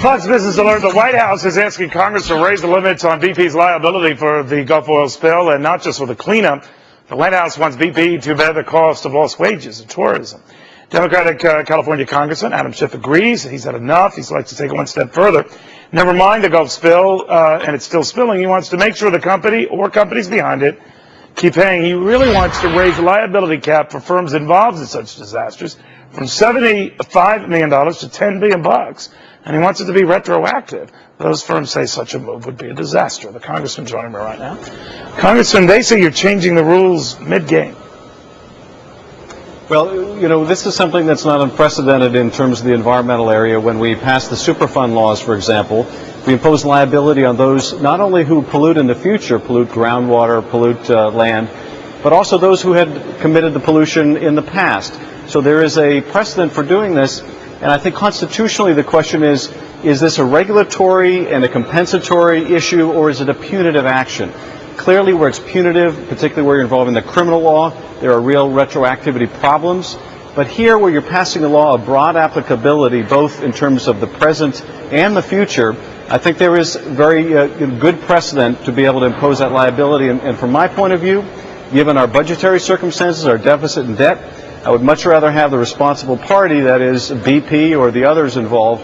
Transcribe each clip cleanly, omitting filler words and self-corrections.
Fox Business Alert, the White House is asking Congress to raise the limits on BP's liability for the Gulf oil spill, and not just for the cleanup. The White House wants BP to bear the cost of lost wages and tourism. Democratic California Congressman Adam Schiff agrees. He's had enough. He'd like to take it one step further. Never mind the Gulf spill, and it's still spilling. He wants to make sure the company or companies behind it keep paying. He really wants to raise the liability cap for firms involved in such disasters from $75 million to $10 billion. And he wants it to be retroactive. Those firms say such a move would be a disaster. The Congressman joining me right now. Congressman, they say you're changing the rules mid-game. Well, you know, this is something that's not unprecedented in terms of the environmental area. When we passed the Superfund laws, for example, we imposed liability on those not only who pollute in the future, pollute groundwater, pollute land, but also those who had committed the pollution in the past. So there is a precedent for doing this. And I think constitutionally the question is this a regulatory and a compensatory issue, or is it a punitive action? Clearly, where it's punitive, particularly where you're involved in the criminal law, there are real retroactivity problems. But here, where you're passing a law of broad applicability, both in terms of the present and the future, I think there is very good precedent to be able to impose that liability. And from my point of view, given our budgetary circumstances, our deficit and debt, I would much rather have the responsible party, that is BP or the others involved,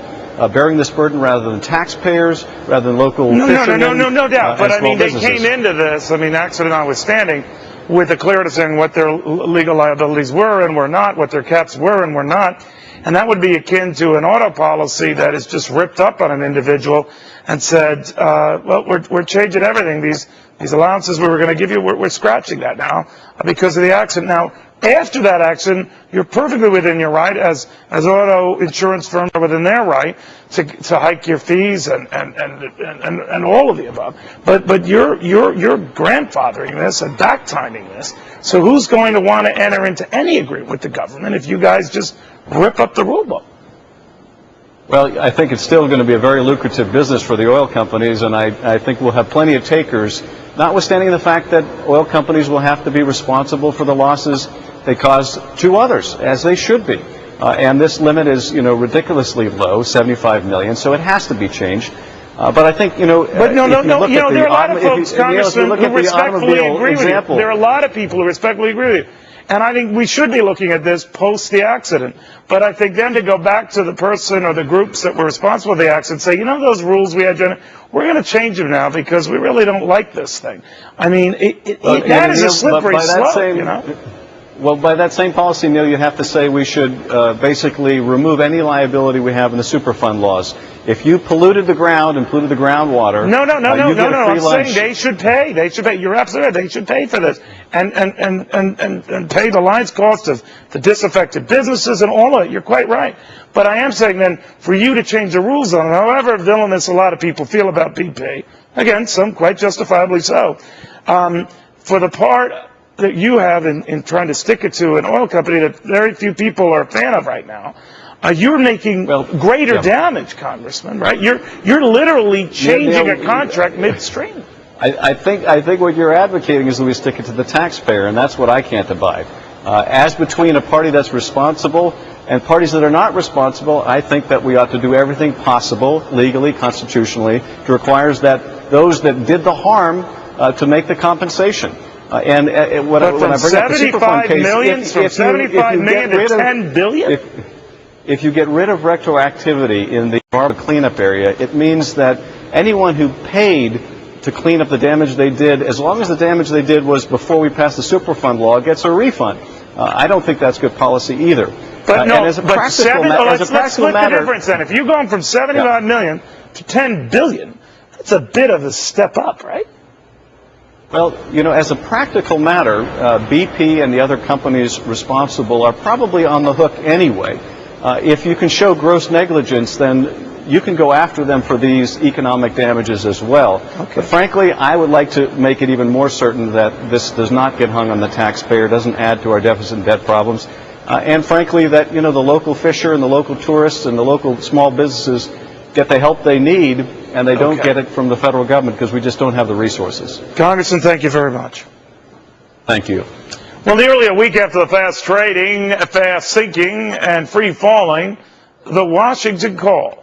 bearing this burden rather than taxpayers, rather than local fishermen. No doubt. But I mean, they came into this, I mean, accident notwithstanding, with a clear understanding what their legal liabilities were and were not, what their caps were and were not. And that would be akin to an auto policy that is just ripped up on an individual and said, well, we're changing everything. These allowances we were going to give you, we're scratching that now because of the accident. Now, after that accident, you're perfectly within your right, as auto insurance firms are within their right, to hike your fees and all of the above. But you're grandfathering this and back timing this. So who's going to want to enter into any agreement with the government if you guys just rip up the rule book? Well, I think it's still going to be a very lucrative business for the oil companies, and I think we'll have plenty of takers, notwithstanding the fact that oil companies will have to be responsible for the losses they cause to others, as they should be. And this limit is, ridiculously low, 75 million, so it has to be changed. But I think, But no, there are a lot of folks, Congressman, who respectfully agree with you. There are a lot of people who respectfully agree with you. And I think we should be looking at this post the accident. But I think then to go back to the person or the groups that were responsible for the accident, say, those rules we had, we're going to change them now because we really don't like this thing. I mean, that is a slippery slope, Well, by that same policy, Neil, you have to say we should basically remove any liability we have in the Superfund laws. If you polluted the ground and polluted the groundwater, no. I'm saying they should pay. They should pay. You're absolutely right. They should pay for this and pay the lines cost of the disaffected businesses and all of it. You're quite right. But I am saying then for you to change the rules on it, however villainous a lot of people feel about BP, again, some quite justifiably so, for the part that you have in trying to stick it to an oil company that very few people are a fan of right now, you're making greater damage, Congressman, right? You're literally changing a contract midstream. I think what you're advocating is that we stick it to the taxpayer, and that's what I can't abide. As between a party that's responsible and parties that are not responsible, I think that we ought to do everything possible, legally, constitutionally, to require that those that did the harm to make the compensation. When I bring up the Superfund case, from 75 million to $10 billion? If you get rid of retroactivity in the environmental cleanup area, it means that anyone who paid to clean up the damage they did, as long as the damage they did was before we passed the Superfund law, gets a refund. I don't think that's good policy either. But let's split the difference then. If you're going from 75 million to 10 billion, that's a bit of a step up, right? Well, as a practical matter, BP and the other companies responsible are probably on the hook anyway. If you can show gross negligence, then you can go after them for these economic damages as well. Okay. But frankly, I would like to make it even more certain that this does not get hung on the taxpayer, doesn't add to our deficit and debt problems, and frankly that, the local fisher and the local tourists and the local small businesses get the help they need, and they don't get it from the federal government because we just don't have the resources. Congressman, thank you very much. Thank you. Well, nearly a week after the fast trading, fast sinking, and free falling, the Washington call